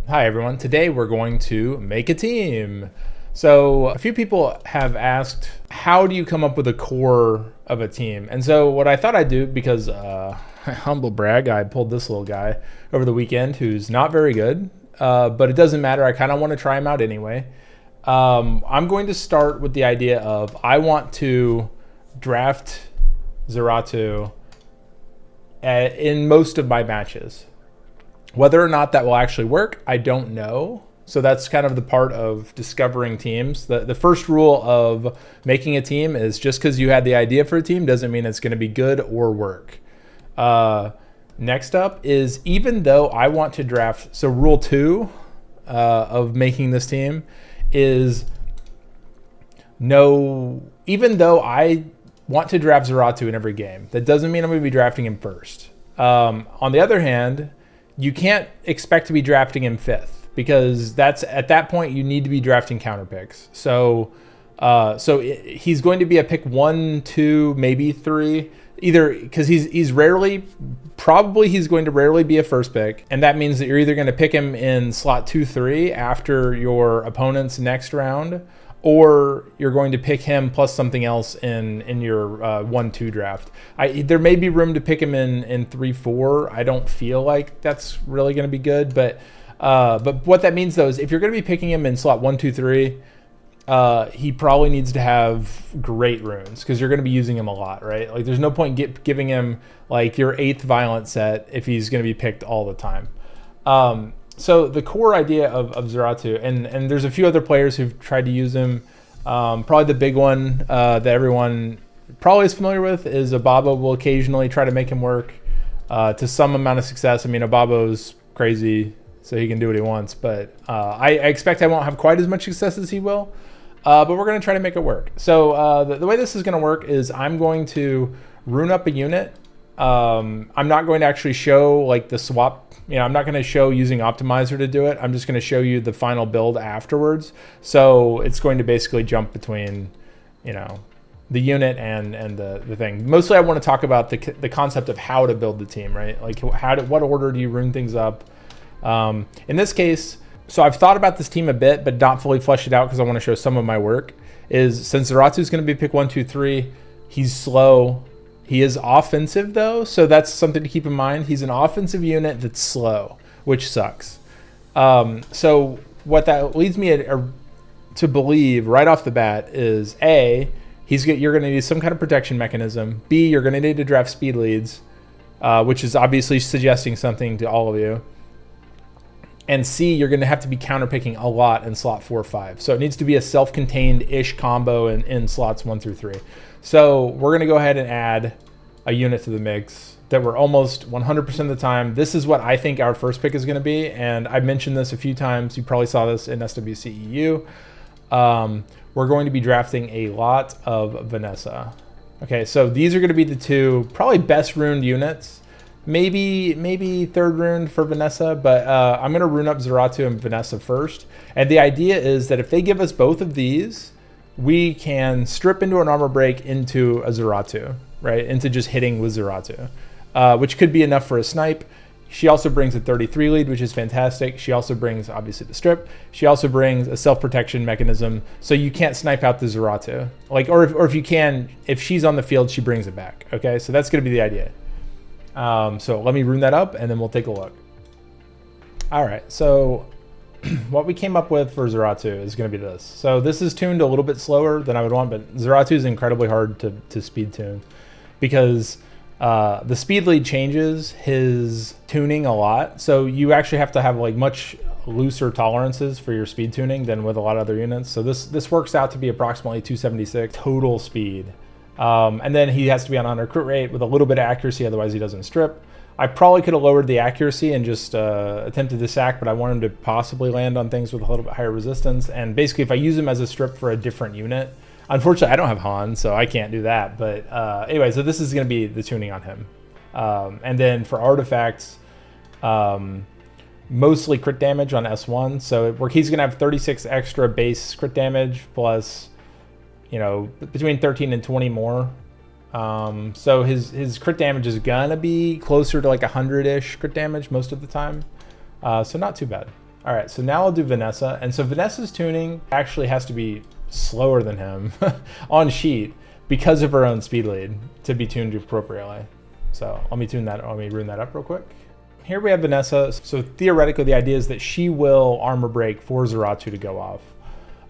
Hi everyone, today we're going to make a team. So a few people have asked, how do you come up with a core of a team? And so what I thought I'd do, because humble brag, I pulled this little guy over the weekend who's not very good, but it doesn't matter. I kind of want to try him out anyway. I'm going to start with the idea of I want to draft Zeratu in most of my matches. Whether or not that will actually work, I don't know. So that's kind of the part of discovering teams. The first rule of making a team is just because you had the idea for a team doesn't mean it's going to be good or work. Next up is, even though I want to draft, so rule 2 of making this team is no, even though I want to draft Zeratu in every game, that doesn't mean I'm going to be drafting him first. On the other hand, you can't expect to be drafting him 5th, because that's at that point you need to be drafting counterpicks. So he's going to be a pick 1, 2, maybe 3, either because he's rarely, probably he's going to rarely be a first pick, and that means that you're either going to pick him in slot 2, 3 after your opponent's next round, or you're going to pick him plus something else in your 1, 2 draft. There may be room to pick him in 3, 4. I don't feel like that's really going to be good, but what that means though is if you're going to be picking him in slot 1, 2, 3, he probably needs to have great runes, because you're going to be using him a lot, right? Like there's no point giving him like your 8th violent set if he's going to be picked all the time. So the core idea of Zeratu, and there's a few other players who've tried to use him. Probably the big one that everyone probably is familiar with is Abellio will occasionally try to make him work to some amount of success. I mean, Abellio's crazy, so he can do what he wants, but I expect I won't have quite as much success as he will, but we're going to try to make it work. So the way this is going to work is I'm going to rune up a unit. I'm not going to actually show like the swap. I'm not going to show using optimizer to do it. I'm just going to show you the final build afterwards. So it's going to basically jump between, the unit and the thing. Mostly I want to talk about the concept of how to build the team, right? Like what order do you rune things up? In this case, so I've thought about this team a bit, but not fully fleshed it out because I want to show some of my work. Is since Zeratu is going to be pick 1, 2, 3, he's slow. He is offensive though, so that's something to keep in mind. He's an offensive unit that's slow, which sucks. So what that leads me to believe right off the bat is A, you're going to need some kind of protection mechanism. B, you're going to need to draft speed leads, which is obviously suggesting something to all of you. And C, you're going to have to be counterpicking a lot in slot 4 or 5. So it needs to be a self-contained-ish combo in slots 1 through 3. So we're going to go ahead and add a unit to the mix that we're almost 100% of the time. This is what I think our first pick is going to be. And I mentioned this a few times. You probably saw this in SWCEU. We're going to be drafting a lot of Vanessa. Okay, so these are going to be the two probably best runed units. Maybe 3rd rune for Vanessa, but I'm going to rune up Zeratu and Vanessa first. And the idea is that if they give us both of these, we can strip into an armor break into a Zeratu, right? Into just hitting with Zeratu, which could be enough for a snipe. She also brings a 33 lead, which is fantastic. She also brings, obviously, the strip. She also brings a self-protection mechanism, so you can't snipe out the Zeratu. Or if you can, if she's on the field, she brings it back, okay? So that's going to be the idea. So let me rune that up, and then we'll take a look. All right, so what we came up with for Zeratu is going to be this. So this is tuned a little bit slower than I would want, but Zeratu is incredibly hard to speed tune because the speed lead changes his tuning a lot. So you actually have to have like much looser tolerances for your speed tuning than with a lot of other units. So this works out to be approximately 276 total speed. And then he has to be on recruit rate with a little bit of accuracy, otherwise he doesn't strip. I probably could have lowered the accuracy and just attempted to sack, but I want him to possibly land on things with a little bit higher resistance. And basically, if I use him as a strip for a different unit, unfortunately, I don't have Han, so I can't do that. But anyway, so this is going to be the tuning on him. And then for artifacts, mostly crit damage on S1. So he's going to have 36 extra base crit damage plus, between 13 and 20 more. So his crit damage is gonna be closer to like 100-ish crit damage most of the time. So not too bad. All right, so now I'll do Vanessa. And so Vanessa's tuning actually has to be slower than him on sheet because of her own speed lead to be tuned appropriately. So let me rune that up real quick. Here we have Vanessa. So theoretically, the idea is that she will armor break for Zeratu to go off.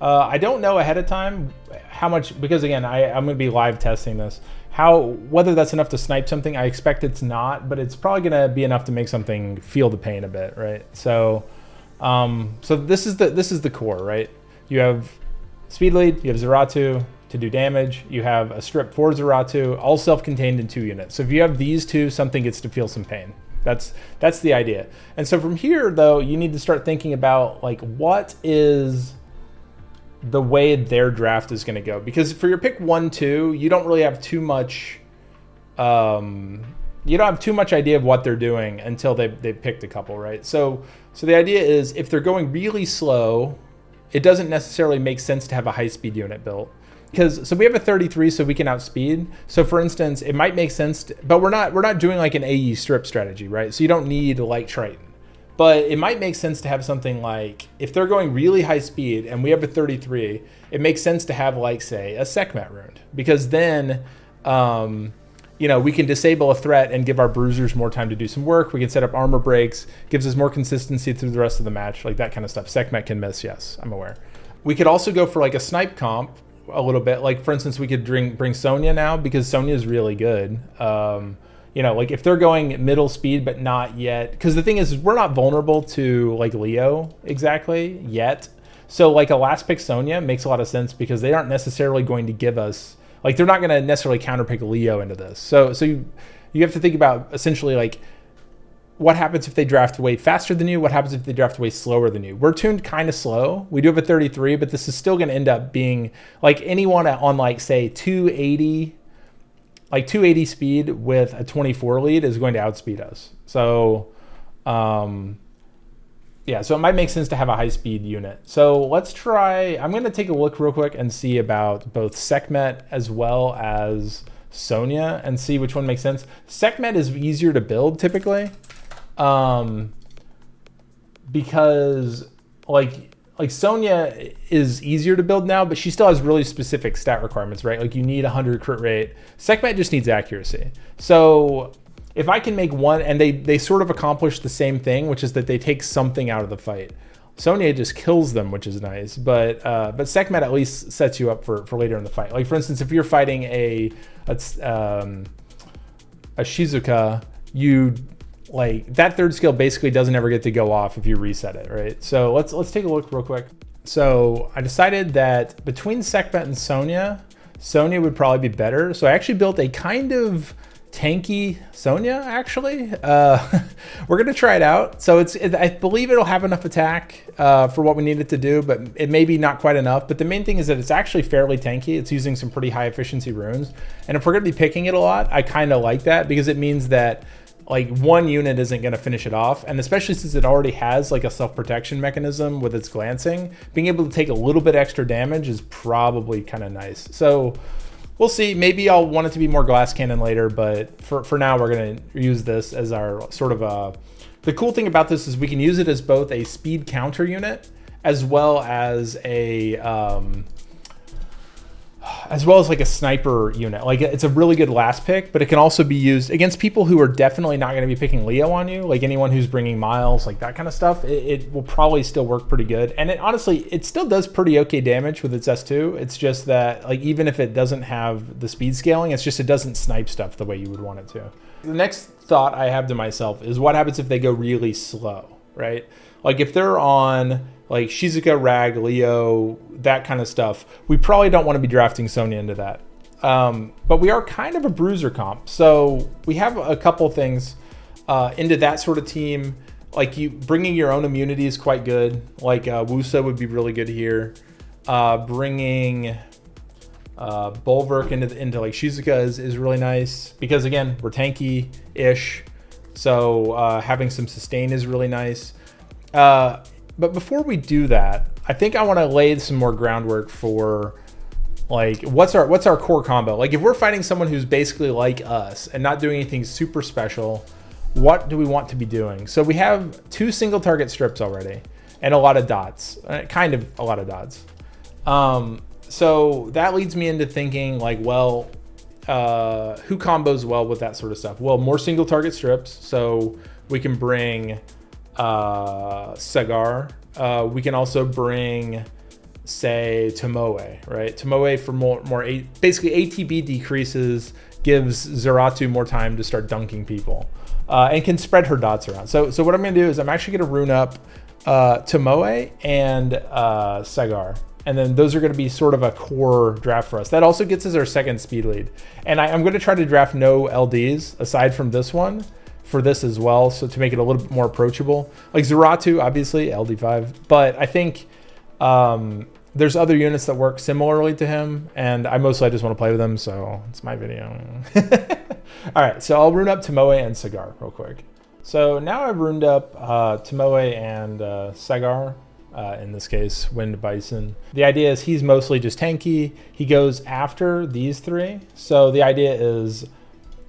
I don't know ahead of time how much, because again, I'm going to be live testing this. Whether that's enough to snipe something, I expect it's not, but it's probably going to be enough to make something feel the pain a bit, right? So, so this is the core, right? You have speed lead, you have Zeratu to do damage, you have a strip for Zeratu, all self-contained in 2 units. So if you have these two, something gets to feel some pain. That's the idea. And so from here, though, you need to start thinking about like what is the way their draft is going to go, because for your pick 1-2, you don't really have too much idea of what they're doing until they picked a couple, right? So the idea is if they're going really slow, it doesn't necessarily make sense to have a high speed unit built, so we have a 33 so we can outspeed. So for instance, it might make sense but we're not doing like an AE strip strategy, right? So you don't need like Triton. But it might make sense to have something like, if they're going really high speed and we have a 33, it makes sense to have like, say, a Sekhmet rune. Because then, we can disable a threat and give our bruisers more time to do some work. We can set up armor breaks, gives us more consistency through the rest of the match, like that kind of stuff. Sekhmet can miss, yes, I'm aware. We could also go for like a snipe comp a little bit. Like for instance, we could bring Sonia now because Sonia is really good. Like if they're going middle speed, but not yet, because the thing is we're not vulnerable to like Leo exactly yet. So like a last pick Sonia makes a lot of sense because they aren't necessarily going to give us, like they're not going to necessarily counterpick Leo into this. So you have to think about essentially like what happens if they draft way faster than you? What happens if they draft way slower than you? We're tuned kind of slow. We do have a 33, but this is still going to end up being like anyone on like say 280 speed with a 24 lead is going to outspeed us. So, so it might make sense to have a high speed unit. So let's try, I'm going to take a look real quick and see about both Sekhmet as well as Sonia and see which one makes sense. Sekhmet is easier to build typically, because like Sonia is easier to build now, but she still has really specific stat requirements, right? Like you need 100 crit rate. Sekhmet just needs accuracy. So if I can make one, and they sort of accomplish the same thing, which is that they take something out of the fight. Sonia just kills them, which is nice, but Sekhmet at least sets you up for later in the fight. Like for instance, if you're fighting a Shizuka, like that third skill basically doesn't ever get to go off if you reset it, right? So let's take a look real quick. So I decided that between Sekhmet and Sonia would probably be better. So I actually built a kind of tanky Sonia actually. We're gonna try it out. So I believe it'll have enough attack for what we need it to do, but it may be not quite enough. But the main thing is that it's actually fairly tanky. It's using some pretty high efficiency runes. And if we're gonna be picking it a lot, I kind of like that because it means that like one unit isn't going to finish it off. And especially since it already has like a self-protection mechanism with its glancing, being able to take a little bit extra damage is probably kind of nice. So we'll see. Maybe I'll want it to be more glass cannon later, but for now we're going to use this as our sort of the cool thing about this is we can use it as both a speed counter unit as well as like a sniper unit. Like it's a really good last pick, but it can also be used against people who are definitely not going to be picking Leo on you, like anyone who's bringing Miles, like that kind of stuff. It will probably still work pretty good. And it still does pretty okay damage with its S2. It's just that like even if it doesn't have the speed scaling, it's just it doesn't snipe stuff the way you would want it to. The next thought I have to myself is what happens if they go really slow, right? Like if they're on like Shizuka, Rag, Leo, that kind of stuff, we probably don't want to be drafting Sonia into that. But we are kind of a bruiser comp. So we have a couple things into that sort of team. Like bringing your own immunity is quite good. Like Woosa would be really good here. Bringing Bulwark into like Shizuka is really nice because again, we're tanky-ish. So having some sustain is really nice. But before we do that, I think I want to lay some more groundwork for like what's our core combo. Like if we're fighting someone who's basically like us and not doing anything super special, what do we want to be doing? So we have 2 single target strips already. and a lot of dots, kind of a lot of dots. So that leads me into thinking like, well, who combos well with that sort of stuff? Well, more single target strips. So we can bring Sagar. We can also bring, say, Tomoe, right? Tomoe for basically ATB decreases, gives Zeratu more time to start dunking people, and can spread her dots around. So what I'm gonna do is I'm actually gonna rune up Tomoe and Sagar. And then those are going to be sort of a core draft for us. That also gets us our second speed lead. And I'm going to try to draft no LDs aside from this one for this as well. So to make it a little bit more approachable. Like Zeratu, obviously, LD5. But I think there's other units that work similarly to him. And I mostly just want to play with them. So it's my video. All right, so I'll rune up Tomoe and Sagar real quick. So now I've runed up Tomoe and Sagar. In this case, Wind Bison. The idea is he's mostly just tanky. He goes after these three. So the idea is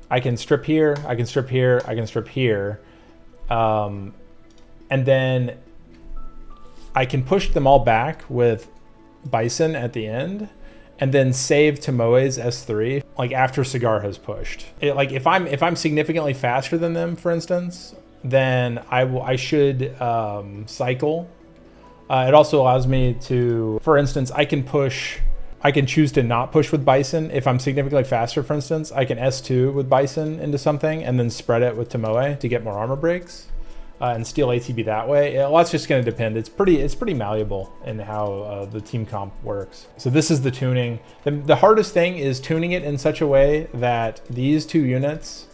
I can strip here, I can strip here, I can strip here. And then I can push them all back with Bison at the end and then save Tomoe's S3 like after Sagar has pushed. Like if I'm significantly faster than them, for instance, then I should cycle. It also allows me to, for instance, I can choose to not push with Bison. If I'm significantly faster, for instance, I can S2 with Bison into something and then spread it with Tomoe to get more armor breaks and steal ATB that way. A lot's just going to depend. It's pretty malleable in how the team comp works. So this is the tuning. The hardest thing is tuning it in such a way that these two units,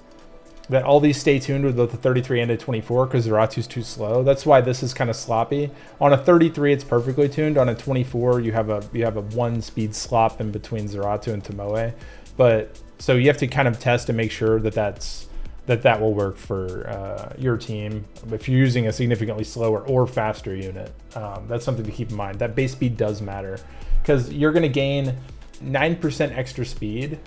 that all these stay tuned with both the 33 and a 24 because Zeratu's too slow. That's why this is kind of sloppy. On a 33, it's perfectly tuned. On a 24, you have a 1 speed slop in between Zeratu and Tomoe. But so you have to kind of test to make sure that will work for your team if you're using a significantly slower or faster unit. That's something to keep in mind. That base speed does matter because you're going to gain 9% extra speed.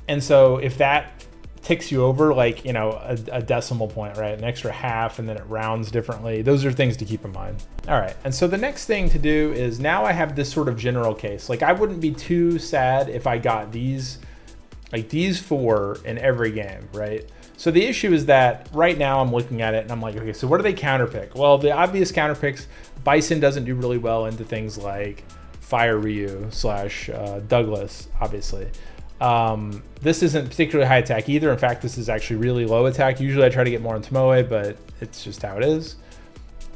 And so if that ticks you over like, you know, a decimal point, right? An extra half, and then it rounds differently. Those are things to keep in mind. All right. And so the next thing to do is now I have this sort of general case. Like I wouldn't be too sad if I got these 4 in every game, right? So the issue is that right now I'm looking at it and I'm like, okay, so what do they counterpick? Well, the obvious counterpicks, Bison doesn't do really well into things like Fire Ryu / Douglas, obviously. This isn't particularly high attack either. In fact, this is actually really low attack. Usually I try to get more on Tomoe, but it's just how it is.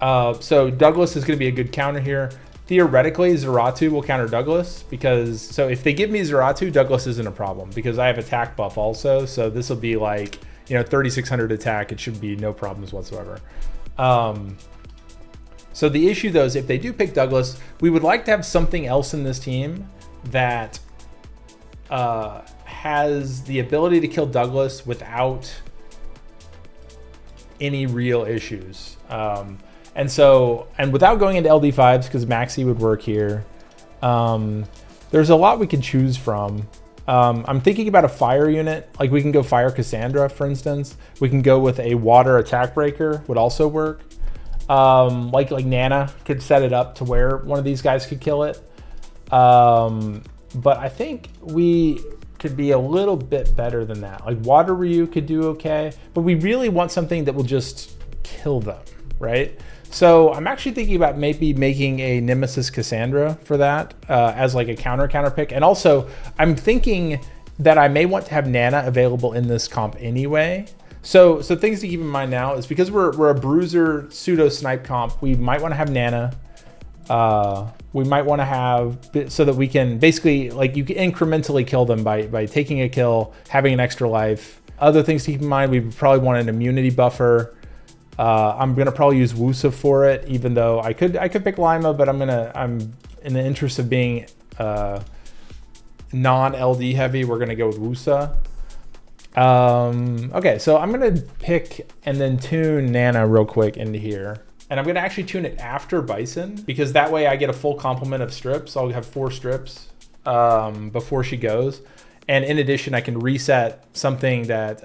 So Douglas is going to be a good counter here. Theoretically, Zeratu will counter Douglas so if they give me Zeratu, Douglas isn't a problem because I have attack buff also. So this will be like, you know, 3,600 attack. It should be no problems whatsoever. So the issue though is if they do pick Douglas, we would like to have something else in this team that has the ability to kill Douglas without any real issues. And without going into LD5s, because Maxi would work here, there's a lot we could choose from. I'm thinking about a fire unit. Like we can go fire Kassandra, for instance. We can go with a water attack breaker, would also work. Like Nana could set it up to where one of these guys could kill it. But I think we could be a little bit better than that. Like Water Ryu could do okay, but we really want something that will just kill them, right? So I'm actually thinking about maybe making a Nemesis Kassandra for that as like a counter pick. And also I'm thinking that I may want to have Nana available in this comp anyway. So things to keep in mind now is because we're a Bruiser pseudo snipe comp, we might want to have Nana. We might want to have so that we can basically like you can incrementally kill them by taking a kill, having an extra life. Other things to keep in mind, we probably want an immunity buffer. I'm gonna probably use Woosa for it, even though I could pick Lima, but I'm in the interest of being non-LD heavy, we're gonna go with Woosa. Okay, so I'm gonna pick and then tune Nana real quick into here. And I'm gonna actually tune it after Bison because that way I get a full complement of strips. I'll have 4 strips before she goes. And in addition, I can reset something that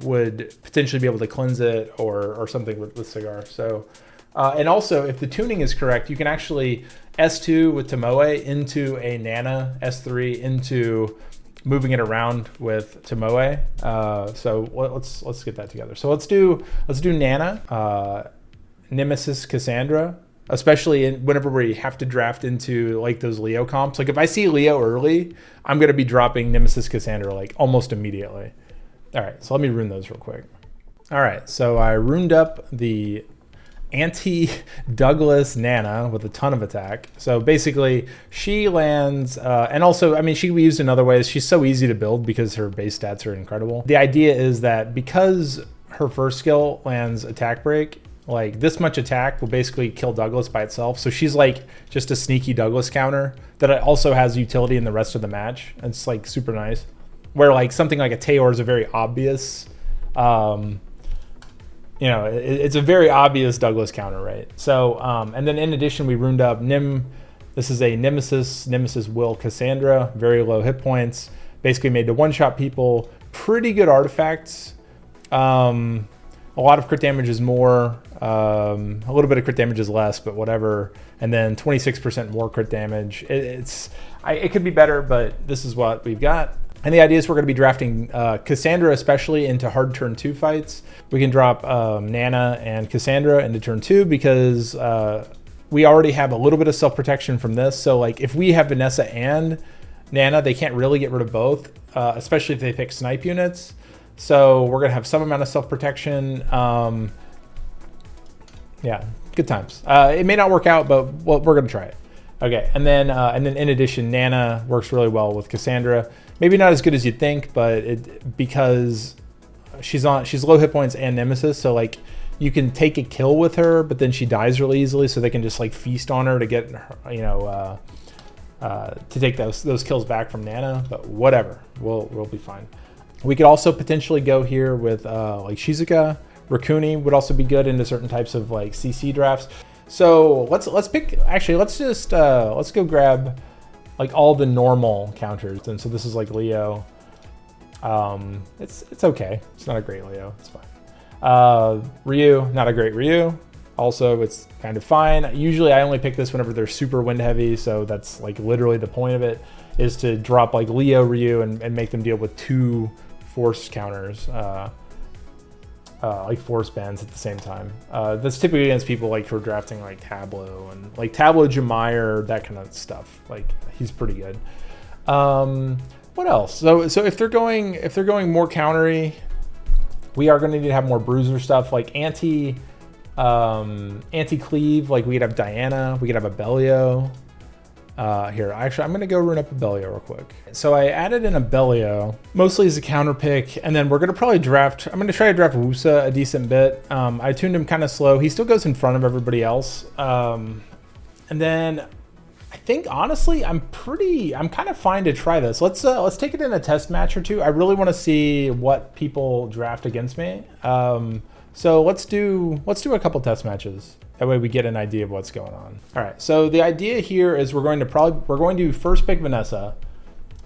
would potentially be able to cleanse it or something with Sagar. So, and also if the tuning is correct, you can actually S2 with Tomoe into a Nana, S3 into moving it around with Tomoe. So let's get that together. So let's do Nana, Nemesis Kassandra, especially whenever we have to draft into like those Leo comps. Like if I see Leo early, I'm gonna be dropping Nemesis Kassandra like almost immediately. All right, so let me rune those real quick. All right, so I runed up the anti-Douglas Nana with a ton of attack. So basically she lands, and also, I mean, she can be used in other ways. She's so easy to build because her base stats are incredible. The idea is that because her first skill lands attack break, like this much attack will basically kill Douglas by itself. So she's like just a sneaky Douglas counter that also has utility in the rest of the match. It's like super nice. Where like something like a Tayor is a very obvious, you know, it's a very obvious Douglas counter, right? So, and then in addition, we runed up this is a Nemesis Will Kassandra, very low hit points, basically made to one-shot people, pretty good artifacts. A lot of crit damage is more, a little bit of crit damage is less, but whatever. And then 26% more crit damage. It could be better, but this is what we've got. And the idea is we're going to be drafting Kassandra especially into hard turn 2 fights. We can drop Nana and Kassandra into turn 2 because we already have a little bit of self-protection from this. So like if we have Vanessa and Nana, they can't really get rid of both, especially if they pick Snipe units. So we're going to have some amount of self-protection. Yeah, good times. It may not work out, but we're going to try it. Okay, and then in addition, Nana works really well with Kassandra. Maybe not as good as you'd think, but because she's low hit points and Nemesis, so like you can take a kill with her, but then she dies really easily, so they can just like feast on her to get, you know, to take those kills back from Nana. But whatever, we'll be fine. We could also potentially go here with like Shizuka. Racuni would also be good into certain types of like CC drafts. So let's pick. Actually, let's go grab like all the normal counters. And so this is like Leo. It's okay. It's not a great Leo. It's fine. Ryu, not a great Ryu. Also, it's kind of fine. Usually I only pick this whenever they're super wind heavy. So that's like literally the point of it, is to drop like Leo, Ryu, and make them deal with 2 force counters. Like force bands at the same time. That's typically against people like who are drafting like Tableau and like Tableau, Jamire, that kind of stuff. Like he's pretty good. What else? So if they're going more countery, we are going to need to have more Bruiser stuff like anti Cleave. Like we could have Diana, we could have Abellio. Here, actually, I'm going to go rune up Abellio real quick. So I added in Abellio, mostly as a counter pick, and then we're going to probably draft, I'm going to try to draft Woosa a decent bit. I tuned him kind of slow. He still goes in front of everybody else. And then I think, honestly, I'm kind of fine to try this. Let's take it in a test match or two. I really want to see what people draft against me. So let's do a couple test matches. That way we get an idea of what's going on. All right, so the idea here is we're going to first pick Vanessa,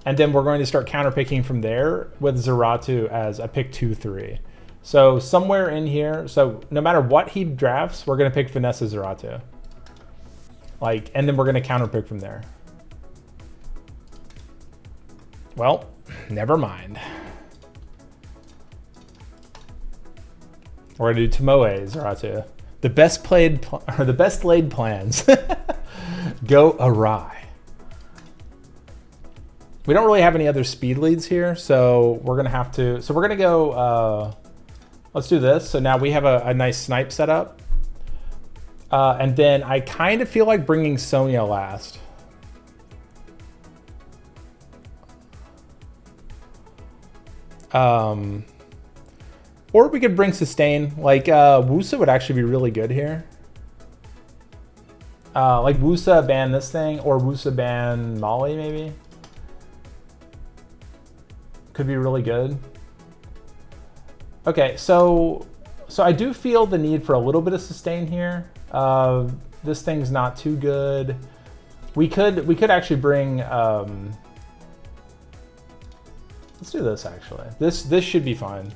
and then we're going to start counterpicking from there with Zeratu as a pick 2-3. So somewhere in here, so no matter what he drafts, we're going to pick Vanessa Zeratu. Like, and then we're going to counterpick from there. Well, never mind. We're going to do Tomoe Zeratu. The best laid plans go awry. We don't really have any other speed leads here, so we're gonna have to. So we're gonna go. Let's do this. So now we have a nice snipe set up, and then I kind of feel like bringing Sonia last. Or we could bring sustain. Like Woosa would actually be really good here. Like Woosa ban this thing, or Woosa ban Molly maybe. Could be really good. Okay, so I do feel the need for a little bit of sustain here. This thing's not too good. We could actually bring Let's do this actually. This should be fine.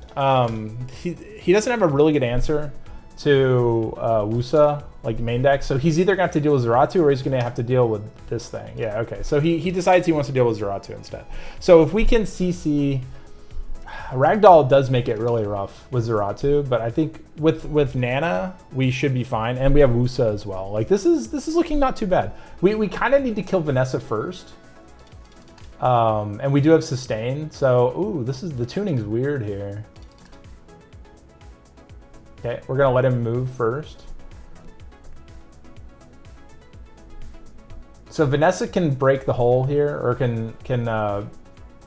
He doesn't have a really good answer to Woosa, like main deck, so he's either gonna have to deal with Zeratu or he's gonna have to deal with this thing. Yeah, okay. So he decides he wants to deal with Zeratu instead. So if we can CC, Ragdoll does make it really rough with Zeratu, but I think with Nana we should be fine, and we have Woosa as well. Like this is looking not too bad. We kind of need to kill Vanessa first. And we do have sustain, so ooh, the tuning's weird here. Okay, we're gonna let him move first. So Vanessa can break the hole here, or can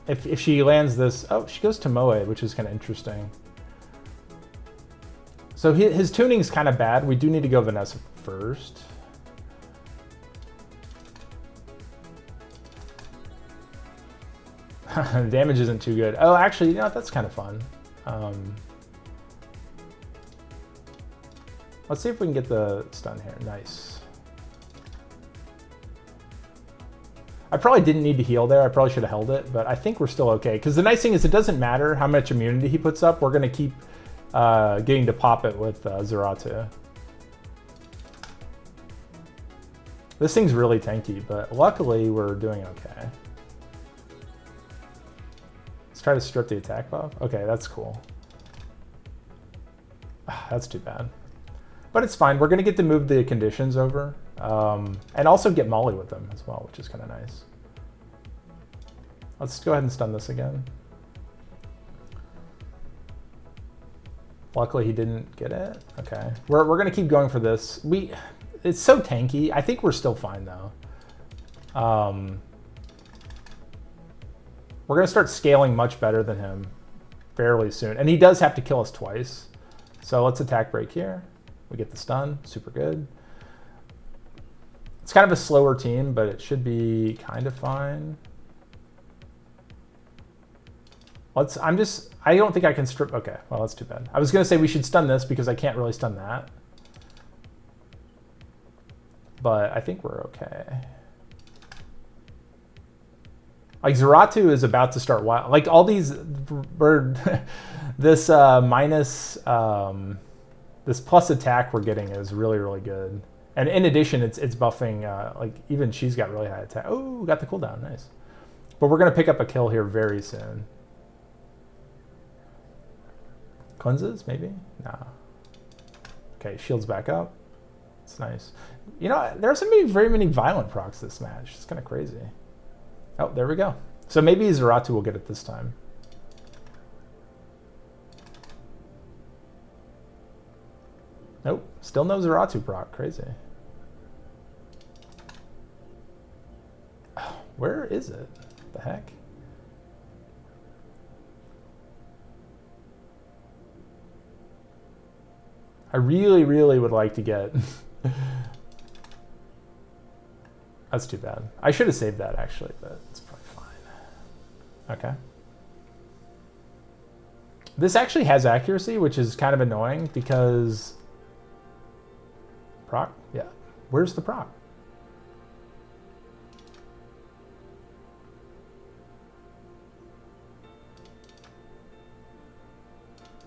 if she lands this, oh, she goes Tomoe, which is kind of interesting. So his tuning's kind of bad. We do need to go Vanessa first. The damage isn't too good. Oh, actually, you know, that's kind of fun. Let's see if we can get the stun here. Nice. I probably didn't need to heal there. I probably should have held it, but I think we're still okay. Because the nice thing is it doesn't matter how much immunity he puts up. We're going to keep getting to pop it with Zeratu. This thing's really tanky, but luckily we're doing okay. Try to strip the attack buff. Okay, that's cool. That's too bad. But it's fine. We're going to get to move the conditions over. And also get Molly with them as well, which is kind of nice. Let's go ahead and stun this again. Luckily he didn't get it. Okay. We're going to keep going for this. It's so tanky. I think we're still fine though. We're going to start scaling much better than him fairly soon. And he does have to kill us twice. So let's attack break here. We get the stun. Super good. It's kind of a slower team, but it should be kind of fine. I don't think I can strip. Okay, well, that's too bad. I was going to say we should stun this because I can't really stun that. But I think we're okay. Like Zeratu is about to start wild. Like all these this this plus attack we're getting is really, really good. And in addition, it's buffing, like even she's got really high attack. Oh, got the cooldown, nice. But we're gonna pick up a kill here very soon. Cleanses, maybe? Nah. Okay, shields back up. It's nice. You know, there are very many violent procs this match. It's kind of crazy. Oh, there we go. So maybe Zeratu will get it this time. Nope, still no Zeratu proc. Crazy. Oh, where is it? The heck? I really, really would like to get... That's too bad. I should have saved that actually, but it's probably fine. Okay. This actually has accuracy, which is kind of annoying because... Proc? Yeah. Where's the proc?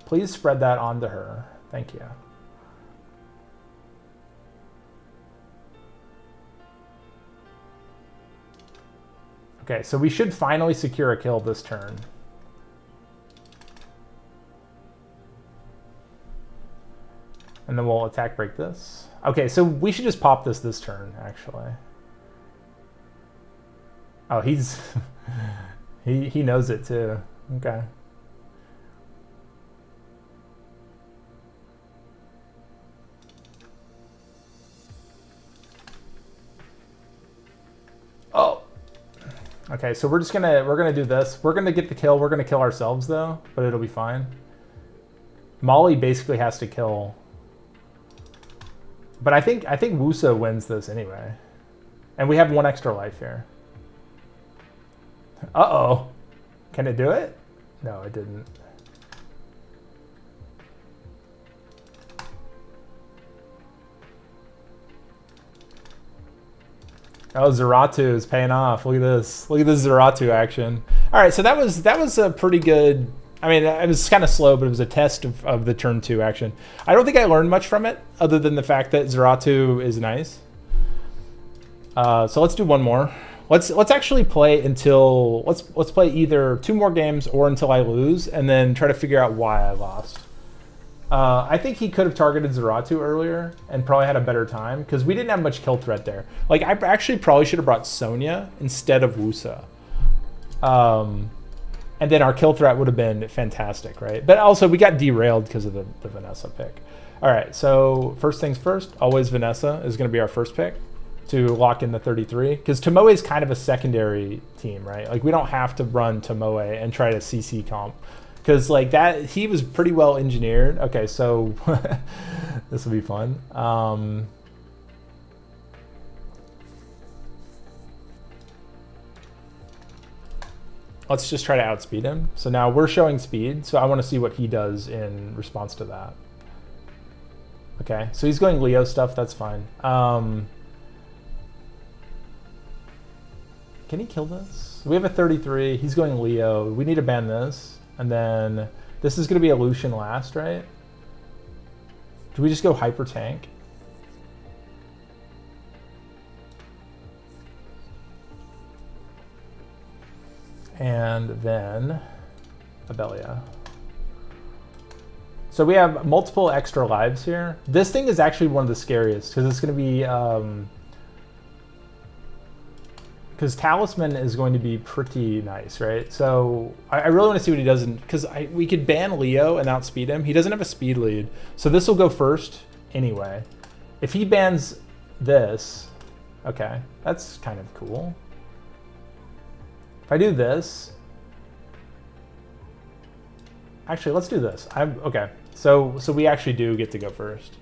Please spread that onto her. Thank you. Okay, so we should finally secure a kill this turn. And then we'll attack break this. Okay, so we should just pop this turn, actually. Oh, he's... he knows it, too. Okay. Oh! Okay, so we're gonna do this. We're gonna get the kill. We're gonna kill ourselves, though, but it'll be fine. Molly basically has to kill... But I think Woosa wins this anyway. And we have one extra life here. Uh-oh. Can it do it? No, it didn't. Oh, Zeratu is paying off. Look at this. Look at this Zeratu action. All All right, so that was a pretty good. I mean, it was kind of slow, but it was a test of the turn 2 action. I don't think I learned much from it, other than the fact that Zeratu is nice. So let's do one more. Let's actually play until let's play either 2 more games or until I lose, and then try to figure out why I lost. I think he could have targeted Zeratu earlier and probably had a better time because we didn't have much kill threat there. Like I actually probably should have brought Sonia instead of Woosa. And then our kill threat would have been fantastic, right? But also we got derailed because of the Vanessa pick. All right, so first things first, always Vanessa is going to be our first pick to lock in the 33, because Tomoe is kind of a secondary team, right? Like we don't have to run Tomoe and try to CC comp, because like that, he was pretty well engineered. Okay, so this will be fun. Let's just try to outspeed him. So now we're showing speed, so I want to see what he does in response to that. Okay, so he's going Leo stuff, that's fine. Can he kill this? We have a 33, he's going Leo. We need to ban this, and then this is going to be a Lucian last, right? Do we just go hyper tank? And then Abellio. So we have multiple extra lives here. This thing is actually one of the scariest because it's going to be because Talisman is going to be pretty nice, right? So I really want to see what he does, because we could ban Leo and outspeed him. He doesn't have a speed lead, so this will go first anyway. If he bans this, okay, that's kind of cool. If I do this, actually, let's do this. Okay. So we actually do get to go first,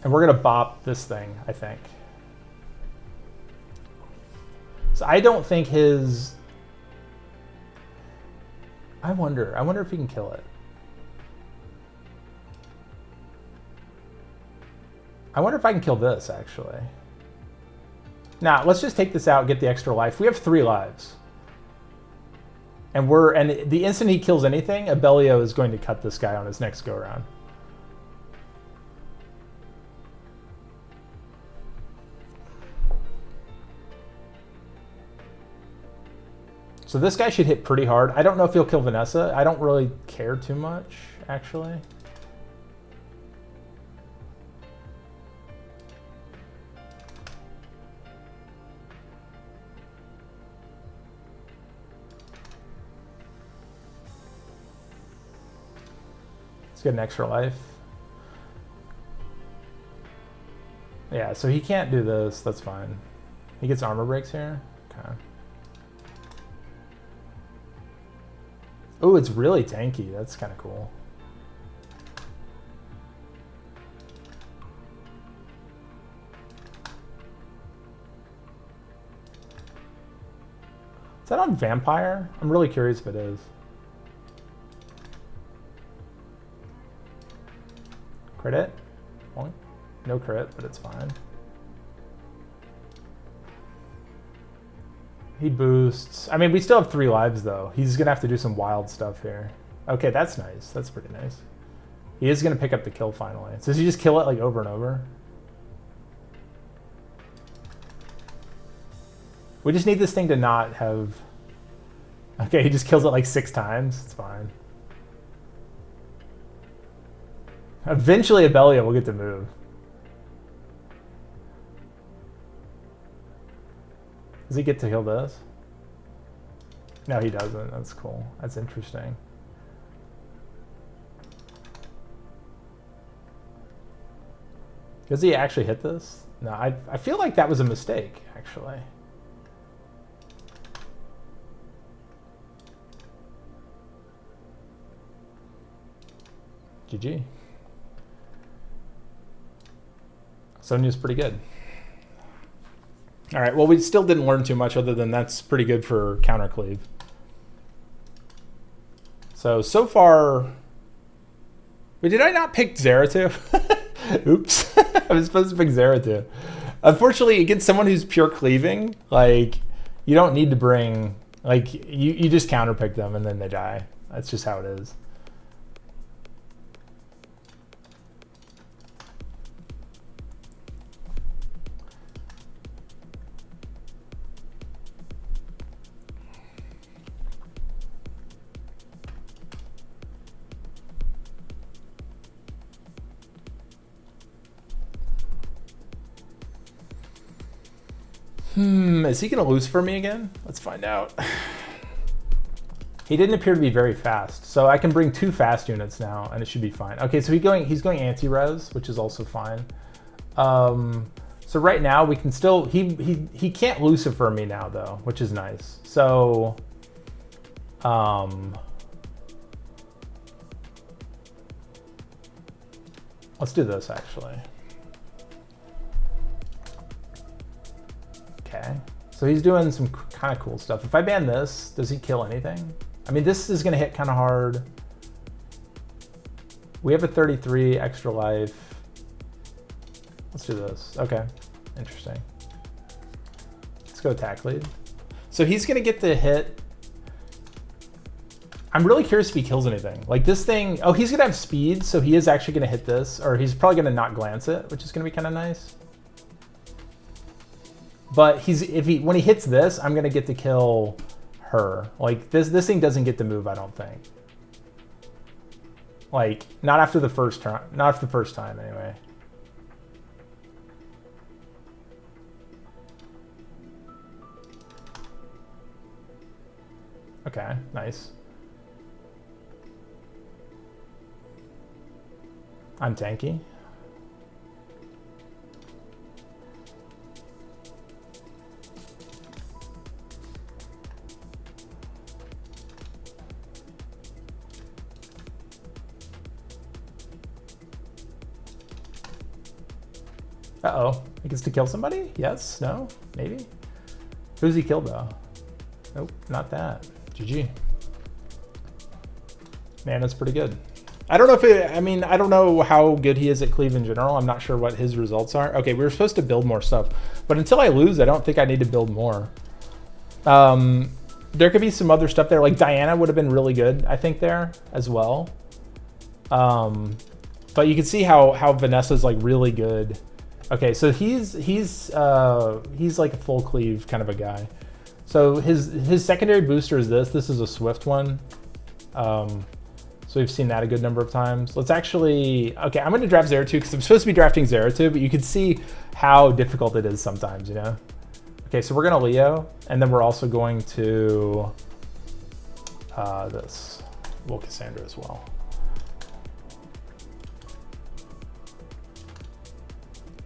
and we're gonna bop this thing, I think. So I don't think his. I wonder if he can kill it. I wonder if I can kill this actually. Now, let's just take this out, get the extra life. We have 3 lives. And the instant he kills anything, Abellio is going to cut this guy on his next go around. So this guy should hit pretty hard. I don't know if he'll kill Vanessa. I don't really care too much, actually. Get an extra life. Yeah, so he can't do this. That's fine. He gets armor breaks here. Okay. Oh, it's really tanky. That's kind of cool. Is that on Vampire? I'm really curious if it is. Crit it? No crit, but it's fine. He boosts. I mean, we still have 3 lives, though. He's going to have to do some wild stuff here. Okay, that's nice. That's pretty nice. He is going to pick up the kill finally. So does he just kill it like over and over? We just need this thing to not have... Okay, he just kills it like 6 times. It's fine. Eventually, Abellio will get to move. Does he get to kill this? No, he doesn't. That's cool. That's interesting. Does he actually hit this? No, I feel like that was a mistake, actually. GG. Sonia's pretty good. All right, well, we still didn't learn too much other than that's pretty good for counter cleave. So far... Wait, did I not pick Zeratu? Oops. I was supposed to pick Zeratu. Unfortunately, against someone who's pure cleaving, like, You don't need to bring, like, you just counterpick them and then they die. That's just how it is. Is he going to Lucifer me again? Let's find out. He didn't appear to be very fast, so I can bring 2 fast units now, and it should be fine. Okay, so he's going anti-res, which is also fine. So right now we can still he can't Lucifer me now though, which is nice. So let's do this actually. Okay, so he's doing some kind of cool stuff. If I ban this, does he kill anything? I mean, this is going to hit kind of hard. We have a 33 extra life. Let's do this. Okay, interesting. Let's go attack lead. So he's going to get the hit. I'm really curious if he kills anything. Like this thing, oh, he's going to have speed, so he is actually going to hit this, or he's probably going to not glance it, which is going to be kind of nice. But when he hits this, I'm gonna get to kill her. Like this thing doesn't get to move, I don't think. Like not after the first turn, not after the first time anyway. Okay, nice. I'm tanky. Uh-oh, he gets to kill somebody? Yes, no, maybe? Who's he killed though? Nope, not that. GG. Man, that's pretty good. I don't know if I mean, I don't know how good he is at Cleave in general. I'm not sure what his results are. Okay, we were supposed to build more stuff, but until I lose, I don't think I need to build more. There could be some other stuff there, like Diana would have been really good, I think, there as well. But you can see how Vanessa's like really good. Okay, so he's like a full cleave kind of a guy. So his secondary booster is this. This is a swift one. So we've seen that a good number of times. Let's actually, okay, I'm going to draft Zeratu because I'm supposed to be drafting Zeratu, but you can see how difficult it is sometimes, you know? Okay, so we're going to Leo, and then we're also going to this. We'll Kassandra as well.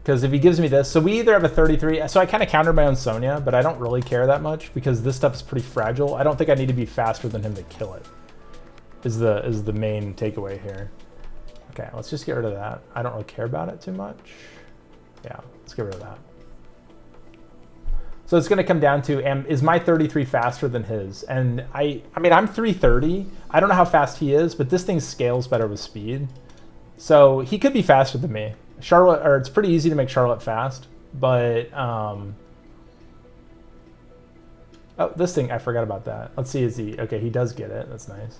Because if he gives me this, so we either have a 33, so I kind of countered my own Sonia, but I don't really care that much because this stuff is pretty fragile. I don't think I need to be faster than him to kill it, is the main takeaway here. Okay, let's just get rid of that. I don't really care about it too much. Yeah, let's get rid of that. So it's going to come down to, is my 33 faster than his? And I mean, I'm 330. I don't know how fast he is, but this thing scales better with speed. So he could be faster than me. Charlotte, or it's pretty easy to make Charlotte fast, but oh, this thing, I forgot about that. Let's see, is he, okay, he does get it. That's nice.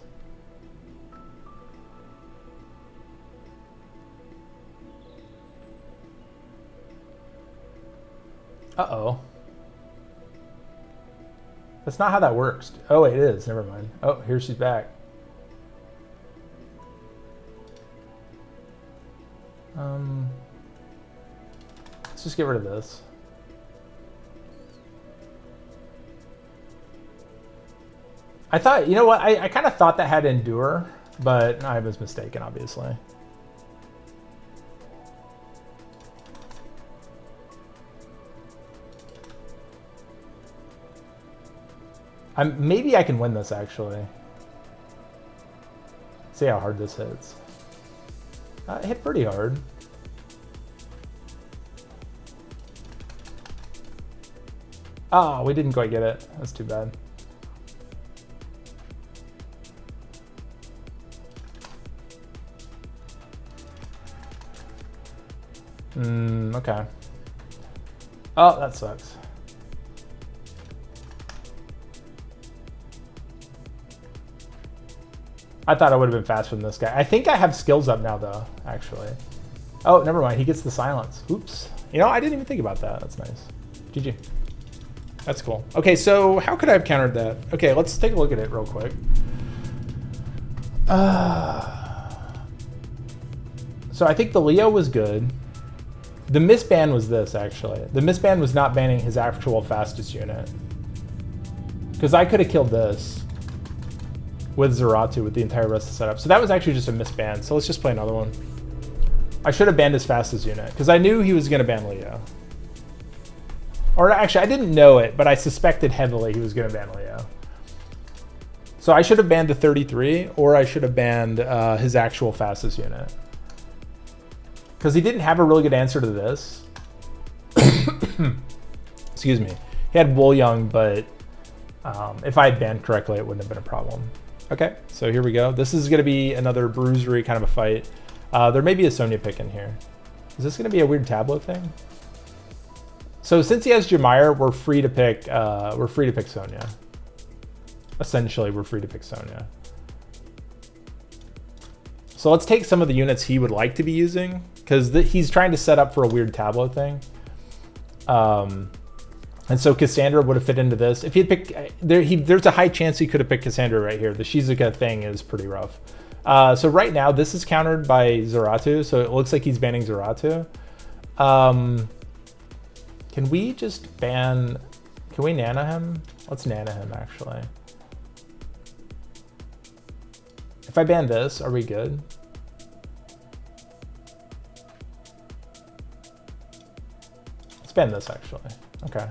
Uh-oh. That's not how that works. Oh, it is. Never mind. Oh, here she's back. Let's just get rid of this. I thought, you know what? I kind of thought that had Endure, but I was mistaken, obviously. Maybe I can win this, actually. See how hard this hits. It hit pretty hard. Oh, we didn't quite get it. That's too bad. Okay. Oh, that sucks. I thought I would have been faster than this guy. I think I have skills up now, though, actually. Oh, never mind. He gets the silence. Oops. You know, I didn't even think about that. That's nice. GG. That's cool. Okay, so how could I have countered that? Okay, let's take a look at it real quick. So I think the Leo was good. The misban was this, actually. The misban was not banning his actual fastest unit. Because I could have killed this with Zeratu with the entire rest of the setup. So that was actually just a misban. So let's just play another one. I should have banned his fastest unit because I knew he was going to ban Leo. Or actually, I didn't know it, but I suspected heavily he was going to ban Leo. So I should have banned the 33, or I should have banned his actual fastest unit. Because he didn't have a really good answer to this. Excuse me. He had Woolyoung, but if I had banned correctly, it wouldn't have been a problem. Okay, so here we go. This is going to be another bruisery kind of a fight. There may be a Sonia pick in here. Is this going to be a weird tableau thing? So since he has Jamire, we're free to pick Sonia. Essentially, we're free to pick Sonia. So let's take some of the units he would like to be using, because he's trying to set up for a weird tableau thing. And so Kassandra would have fit into this. If he'd picked, there's a high chance he could have picked Kassandra right here. The Shizuka thing is pretty rough. So right now, this is countered by Zeratu, so it looks like he's banning Zeratu. Can we just ban... Can we Nana him? Let's Nana him, actually. If I ban this, are we good? Let's ban this, actually. Okay.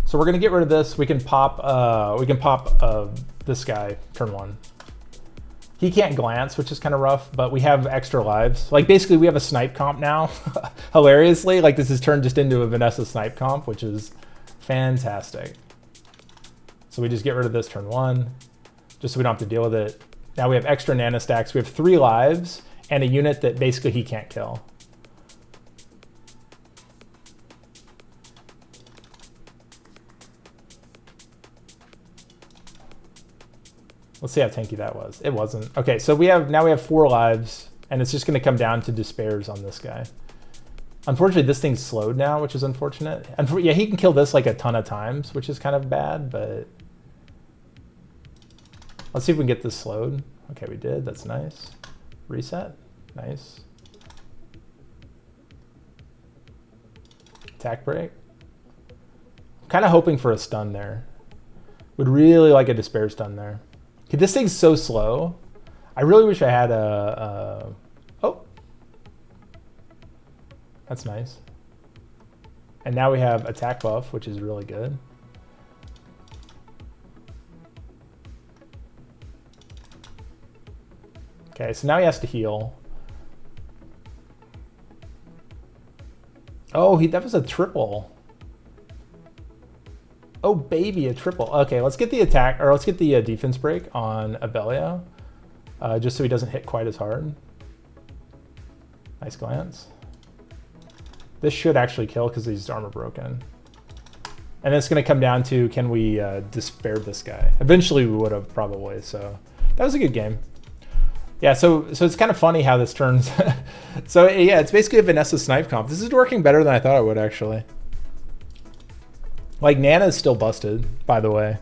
So we're gonna get rid of this. We can pop this guy turn 1. He can't glance, which is kind of rough, but we have extra lives. Like basically we have a Snipe comp now. Hilariously, like this is turned just into a Vanessa Snipe comp, which is fantastic. So we just get rid of this turn 1, just so we don't have to deal with it. Now we have extra Nana stacks. We have 3 lives and a unit that basically he can't kill. Let's see how tanky that was. It wasn't. Okay, so now we have 4 lives, and it's just going to come down to despairs on this guy. Unfortunately, this thing's slowed now, which is unfortunate. Yeah, he can kill this like a ton of times, which is kind of bad, but... Let's see if we can get this slowed. Okay, we did. That's nice. Reset. Nice. Attack break. I'm kind of hoping for a stun there. Would really like a despair stun there. Okay, this thing's so slow. I really wish I had a... Oh. That's nice. And now we have attack buff, which is really good. Okay, so now he has to heal. Oh, that was a triple. Oh, baby, a triple. Okay, let's get the attack, or let's get the defense break on Abellio, just so he doesn't hit quite as hard. Nice glance. This should actually kill because he's armor broken. And it's going to come down to, can we despair this guy? Eventually we would have probably, so that was a good game. Yeah, so it's kind of funny how this turns. So yeah, it's basically a Vanessa Snipe comp. This is working better than I thought it would, actually. Like, Nana is still busted, by the way.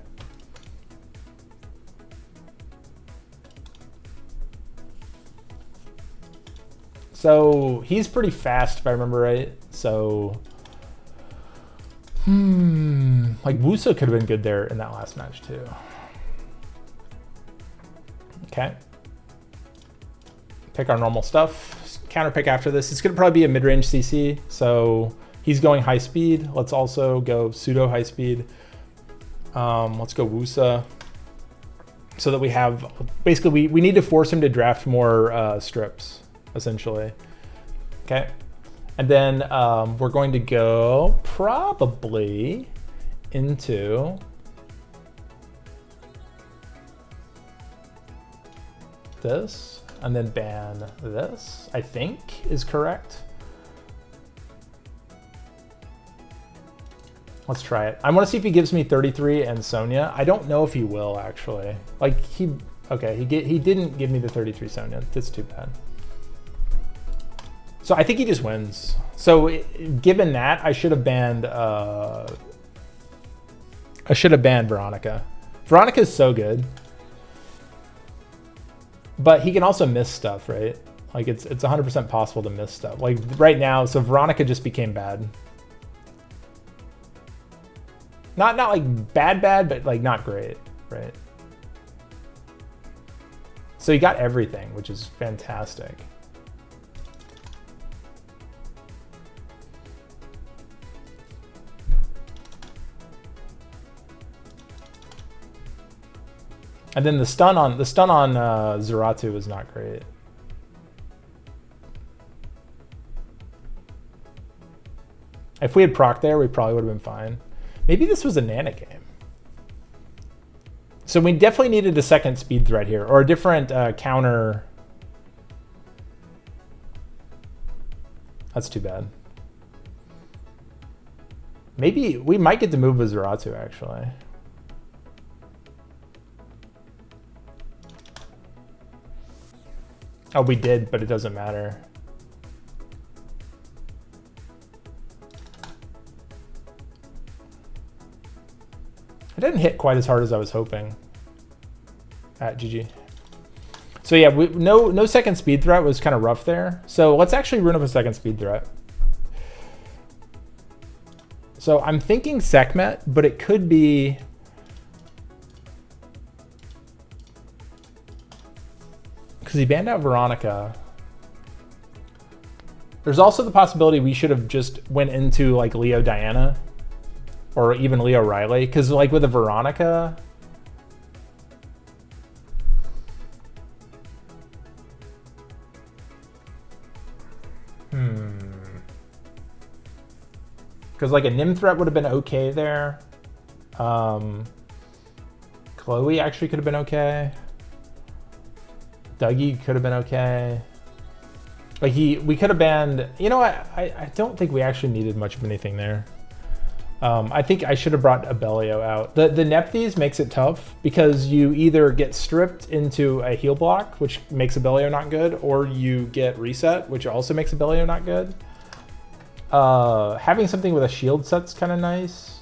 So he's pretty fast, if I remember right. So, like Woosa could have been good there in that last match too. Okay. Pick our normal stuff. Counter pick after this. It's gonna probably be a mid-range CC. So he's going high speed. Let's also go pseudo high speed. Let's go Woosa. So that we have, basically we need to force him to draft more strips, essentially. Okay. And then we're going to go probably into this and then ban this, I think is correct. Let's try it. I want to see if he gives me 33 and Sonia. I don't know if he will, actually. Like, okay, he didn't give me the 33 Sonia. That's too bad. So I think he just wins. So given that, I should have banned Veronica. Veronica's so good. But he can also miss stuff, right? Like, it's 100% possible to miss stuff. Like, right now, so Veronica just became bad. Not like bad, but like not great, right? So he got everything, which is fantastic. And then the stun on Zeratu was not great. If we had proc there, we probably would have been fine. Maybe this was a Nana game. So we definitely needed a second speed threat here, or a different counter. That's too bad. Maybe we might get to move with Zeratu, actually. Oh, we did, but it doesn't matter. It didn't hit quite as hard as I was hoping. GG. So yeah, no second speed threat was kind of rough there. So let's actually rune up a second speed threat. So I'm thinking Sekhmet, but it could be... because he banned out Veronica. There's also the possibility we should have just went into like Leo Diana. Or even Leo Riley, because like with a Veronica, because like a Nim threat would have been okay there. Chloe actually could have been okay. Dougie could have been okay. Like we could have banned. You know what? I don't think we actually needed much of anything there. I think I should have brought Abellio out. The Nephthys makes it tough because you either get stripped into a heal block, which makes Abellio not good, or you get reset, which also makes Abellio not good. Having something with a shield set's kind of nice.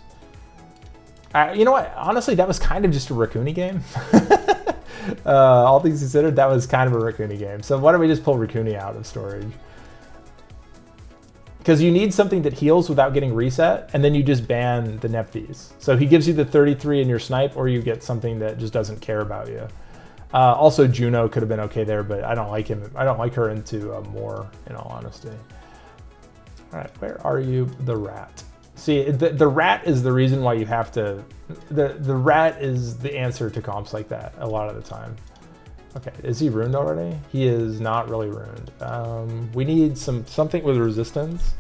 You know what? Honestly, that was kind of just a Racuni game. All things considered, that was kind of a Racuni game. So why don't we just pull Racuni out of storage? Because you need something that heals without getting reset, and then you just ban the Nephthys. So he gives you the 33 in your snipe, or you get something that just doesn't care about you. Also, Juno could have been okay there, but I don't like him. I don't like her into more, in all honesty. All right, where are you, the rat? See, the rat is the reason why you have to. The rat is the answer to comps like that a lot of the time. Okay, is he ruined already? He is not really ruined. We need something with resistance.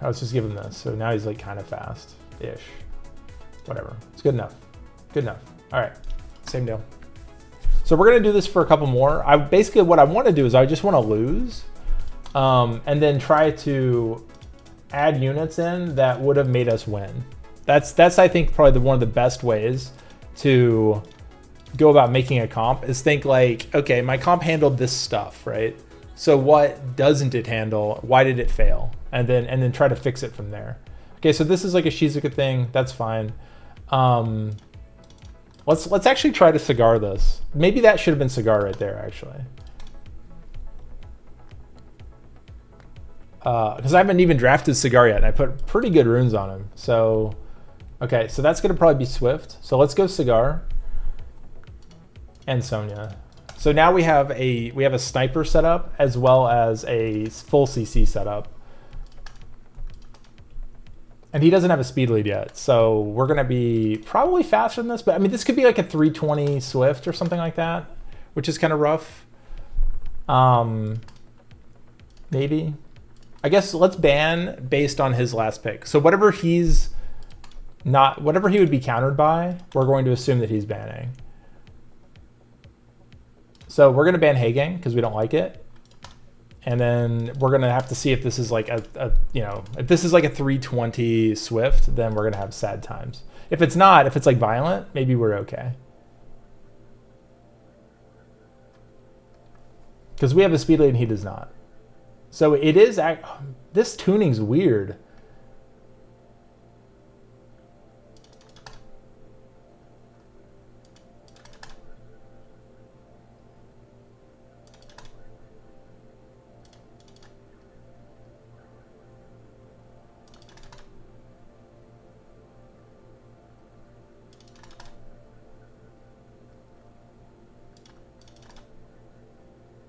Let's just give him this. So now he's like kind of fast-ish. Whatever. It's good enough. Good enough. All right, same deal. So we're gonna do this for a couple more. Basically what I want to do is I just want to lose, and then try to add units in that would have made us win. That's I think probably one of the best ways to go about making a comp is think like, okay, my comp handled this stuff, right? So what doesn't it handle? Why did it fail? And then try to fix it from there. Okay, so this is like a Shizuka thing. That's fine. Let's actually try to Sagar this. Maybe that should have been Sagar right there, actually. Because I haven't even drafted Sagar yet, and I put pretty good runes on him. So, okay, so that's gonna probably be Swift. So let's go Sagar and Sonia. So now we have a sniper setup as well as a full CC setup. And he doesn't have a speed lead yet, so we're gonna be probably faster than this, but I mean, this could be like a 320 Swift or something like that, which is kind of rough. Maybe. I guess let's ban based on his last pick. So whatever he would be countered by, we're going to assume that he's banning. So we're gonna ban Hagang because we don't like it. And then we're gonna have to see if this is like if this is like a 320 Swift, then we're gonna have sad times. If it's not, if it's like violent, maybe we're okay. Because we have a speed lead and he does not. So it is, this tuning's weird.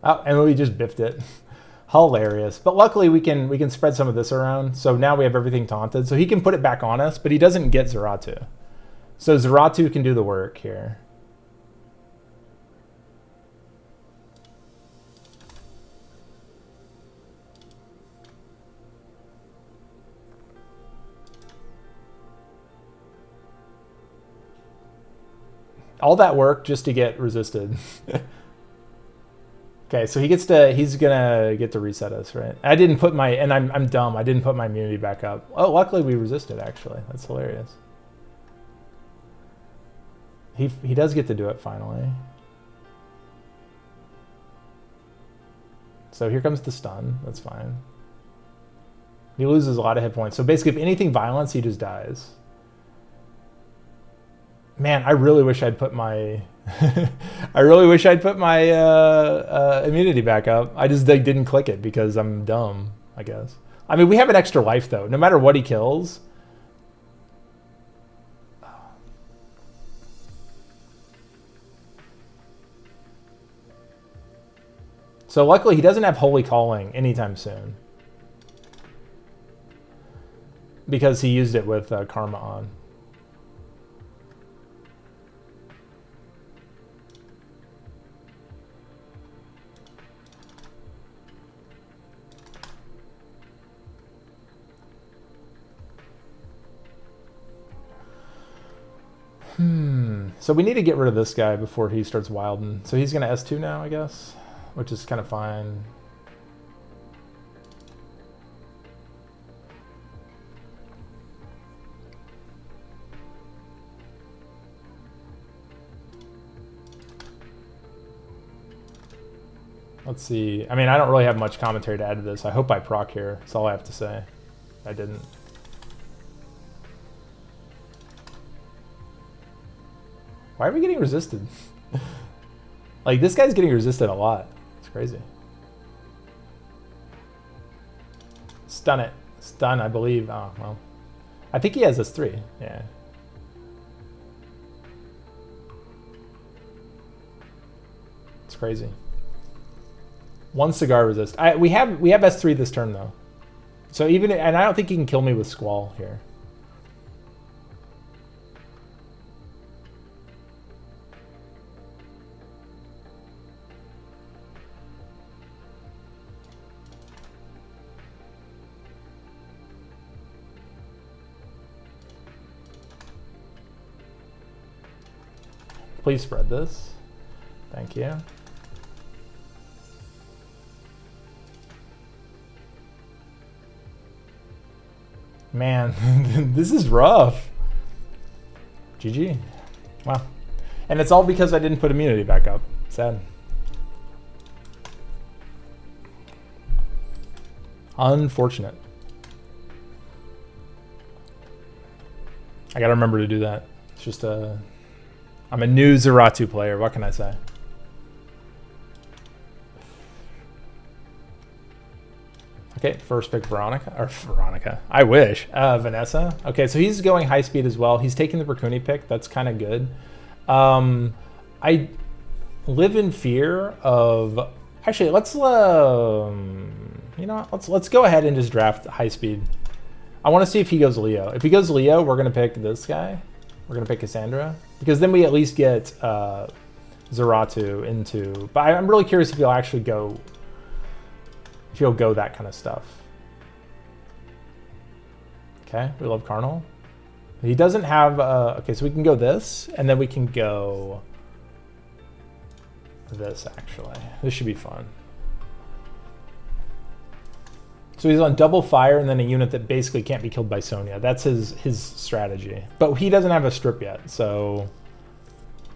Oh, and we just biffed it. Hilarious. But luckily we can spread some of this around. So now we have everything taunted. So he can put it back on us, but he doesn't get Zeratu. So Zeratu can do the work here. All that work just to get resisted. Okay, so he's gonna get to reset us, right? I didn't put my, and I'm dumb. I didn't put my immunity back up. Oh, luckily we resisted. Actually, that's hilarious. He does get to do it finally. So here comes the stun. That's fine. He loses a lot of hit points. So basically, if anything violence, he just dies. Man, I really wish I'd put my immunity back up. I just didn't click it because I'm dumb, I guess. I mean, we have an extra life though. No matter what he kills. So luckily he doesn't have Holy Calling anytime soon. Because he used it with Karma on. So we need to get rid of this guy before he starts wilding. So he's going to S2 now, I guess, which is kind of fine. Let's see. I mean, I don't really have much commentary to add to this. I hope I proc here. That's all I have to say. I didn't. Why are we getting resisted? Like, this guy's getting resisted a lot. It's crazy. Stun it. Stun, I believe. Oh, well. I think he has S3. Yeah. It's crazy. One Sagar resist. We have S3 this turn, though. So even... And I don't think he can kill me with Squall here. Please spread this. Thank you. Man, this is rough. GG. Wow. And it's all because I didn't put immunity back up. Sad. Unfortunate. I gotta remember to do that. It's just a... I'm a new Zeratu player. What can I say? Okay, first pick Veronica. I wish. Vanessa. Okay, so he's going high speed as well. He's taking the Racuni pick. That's kind of good. I live in fear of... Actually, let's... you know what? Let's go ahead and just draft high speed. I want to see if he goes Leo. If he goes Leo, we're going to pick this guy. We're going to pick Kassandra. Because then we at least get Zeratu into... But I'm really curious if he'll actually go... If he'll go that kind of stuff. Okay, we love Carnal. He doesn't have... okay, so we can go this, and then we can go... this, actually. This should be fun. So he's on double fire and then a unit that basically can't be killed by Sonia. That's his strategy. But he doesn't have a strip yet, so...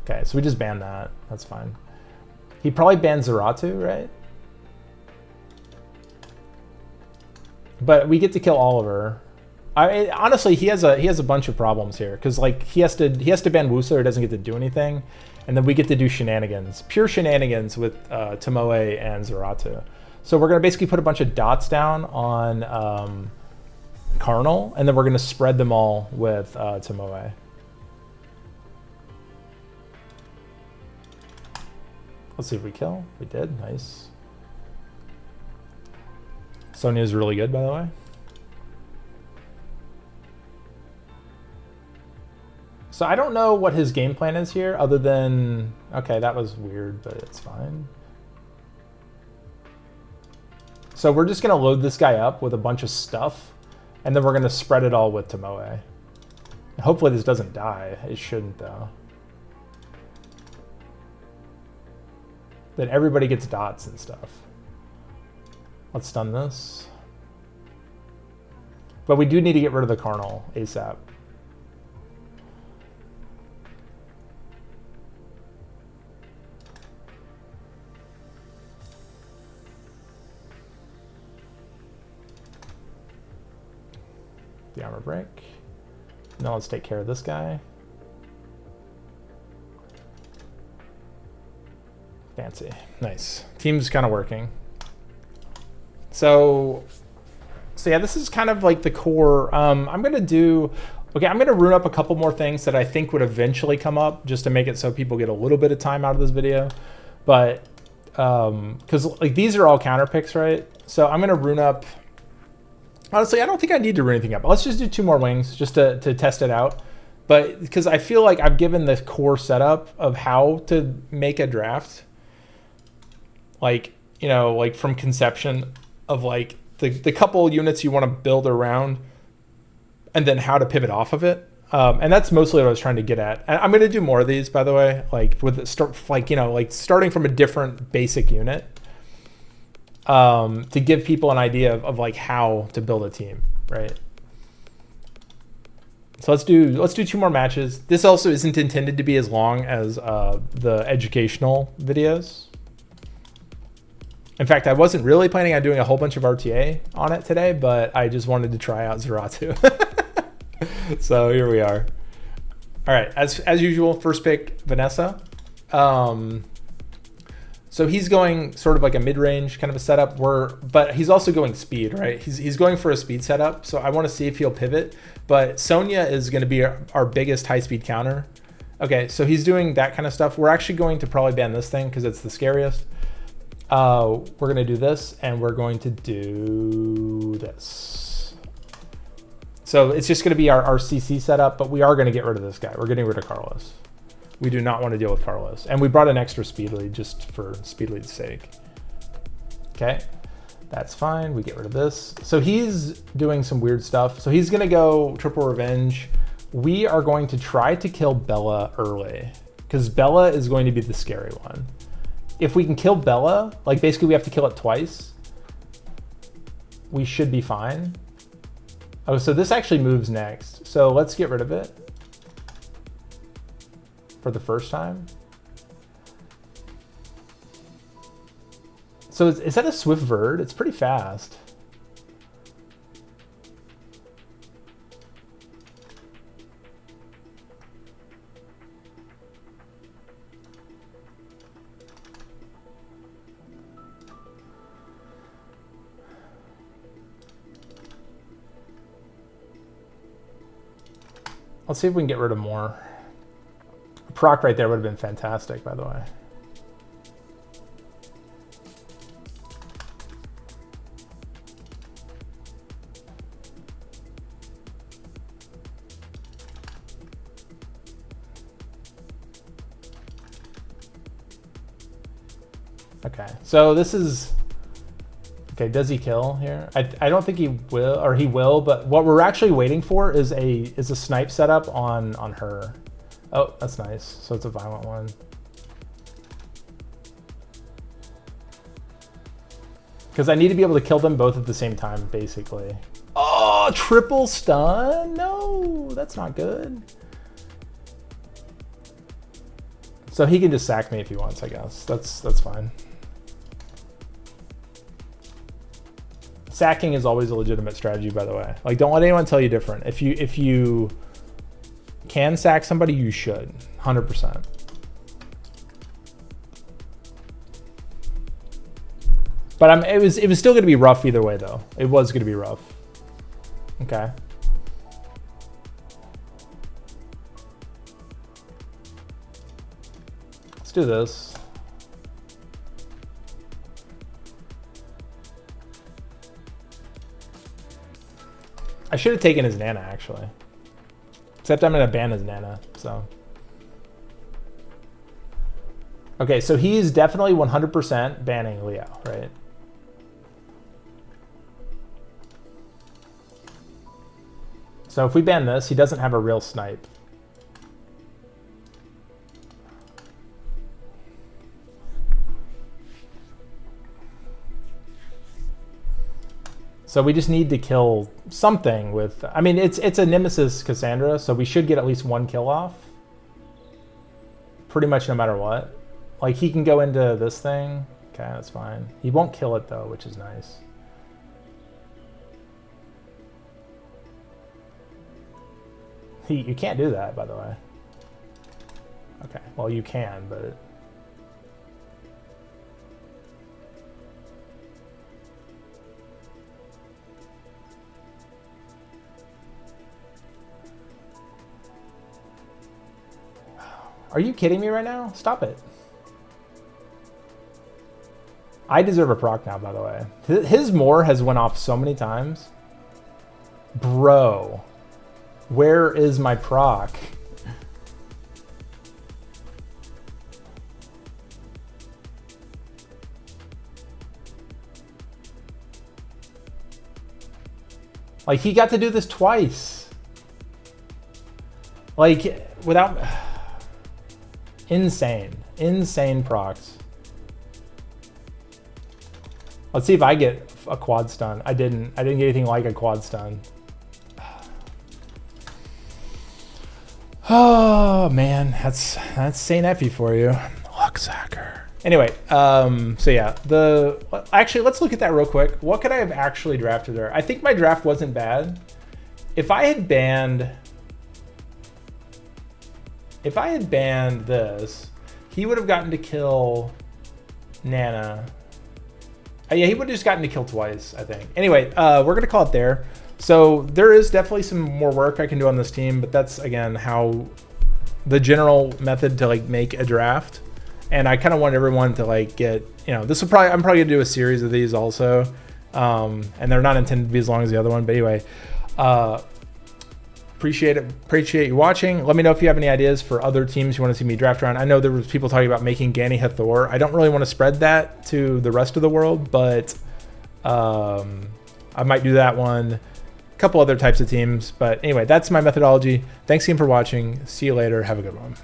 Okay, so we just banned that. That's fine. He probably banned Zeratu, right? But we get to kill Oliver. Honestly, he has a bunch of problems here because like he has to ban Woosa or doesn't get to do anything, and then we get to do shenanigans, pure shenanigans with Tomoe and Zeratu. So we're gonna basically put a bunch of dots down on Carnal, and then we're gonna spread them all with Tomoe. Let's see if we kill. We did. Nice. Sonia's really good, by the way. So I don't know what his game plan is here, other than... Okay, that was weird, but it's fine. So we're just going to load this guy up with a bunch of stuff, and then we're going to spread it all with Tomoe. Hopefully this doesn't die. It shouldn't, though. Then everybody gets dots and stuff. Let's stun this. But we do need to get rid of the Carnal ASAP. The armor break. Now let's take care of this guy. Fancy. Nice. Team's kind of working. So yeah, this is kind of like the core. I'm going to rune up a couple more things that I think would eventually come up just to make it so people get a little bit of time out of this video. But, because like these are all counter picks, right? So I'm going to rune up. Honestly, I don't think I need to rune anything up. Let's just do 2 more wings just to test it out. But because I feel like I've given the core setup of how to make a draft. Like, you know, like from conception of like the couple units you want to build around and then how to pivot off of it. And that's mostly what I was trying to get at. And I'm going to do more of these, by the way, like with the starting from a different basic unit to give people an idea of like how to build a team, right? So let's do 2 more matches. This also isn't intended to be as long as the educational videos. In fact, I wasn't really planning on doing a whole bunch of RTA on it today, but I just wanted to try out Zeratu. So here we are. All right, as usual, first pick, Vanessa. So he's going sort of like a mid-range kind of a setup, but he's also going speed, right? He's going for a speed setup, so I want to see if he'll pivot. But Sonia is going to be our biggest high-speed counter. Okay, so he's doing that kind of stuff. We're actually going to probably ban this thing because it's the scariest. We're going to do this, and we're going to do this. So it's just going to be our CC setup, but we are going to get rid of this guy. We're getting rid of Carlos. We do not want to deal with Carlos. And we brought an extra speed lead just for speed lead's sake. Okay, that's fine. We get rid of this. So he's doing some weird stuff. So he's going to go triple revenge. We are going to try to kill Bella early because Bella is going to be the scary one. If we can kill Bella, like basically we have to kill it twice, we should be fine. Oh, so this actually moves next. So let's get rid of it for the first time. So is that a Swift Verd? It's pretty fast. Let's see if we can get rid of more. A proc right there would have been fantastic, by the way. Okay, so this is... Okay, does he kill here? I don't think he will, or he will, but what we're actually waiting for is a snipe setup on her. Oh, that's nice. So it's a violent one. Because I need to be able to kill them both at the same time, basically. Oh, triple stun? No, that's not good. So he can just sack me if he wants, I guess. That's fine. Sacking is always a legitimate strategy, by the way. Like, don't let anyone tell you different. If you can sack somebody, you should, 100%. But it was still going to be rough either way, though. It was going to be rough. Okay. Let's do this. I should have taken his Nana, actually. Except I'm going to ban his Nana, so. Okay, so he's definitely 100% banning Leo, right? So if we ban this, he doesn't have a real snipe. So we just need to kill something with, I mean, it's a Nemesis Kassandra, so we should get at least one kill off. Pretty much no matter what. Like, he can go into this thing. Okay, that's fine. He won't kill it, though, which is nice. You can't do that, by the way. Okay, well, you can, but... Are you kidding me right now? Stop it. I deserve a proc now, by the way. His Moore has went off so many times. Bro. Where is my proc? Like, he got to do this twice. Like, without... Insane. Insane procs. Let's see if I get a quad stun. I didn't get anything like a quad stun. Oh man, that's Saint Effie for you. Luck Sagar. Anyway, so yeah, actually let's look at that real quick. What could I have actually drafted there? I think my draft wasn't bad. If I had banned this, he would have gotten to kill Nana. Yeah, he would have just gotten to kill twice, I think. Anyway, we're gonna call it there. So there is definitely some more work I can do on this team, but that's, again, how the general method to like make a draft. And I kind of want everyone to like get, you know, I'm probably gonna do a series of these also. And they're not intended to be as long as the other one, but anyway, appreciate you watching. Let me know if you have any ideas for other teams you want to see me draft around. I know there was people talking about making Gani Hathor. I don't really want to spread that to the rest of the world, but I might do that one. Couple other types of teams, but anyway, that's my methodology. Thanks again for watching. See you later. Have a good one.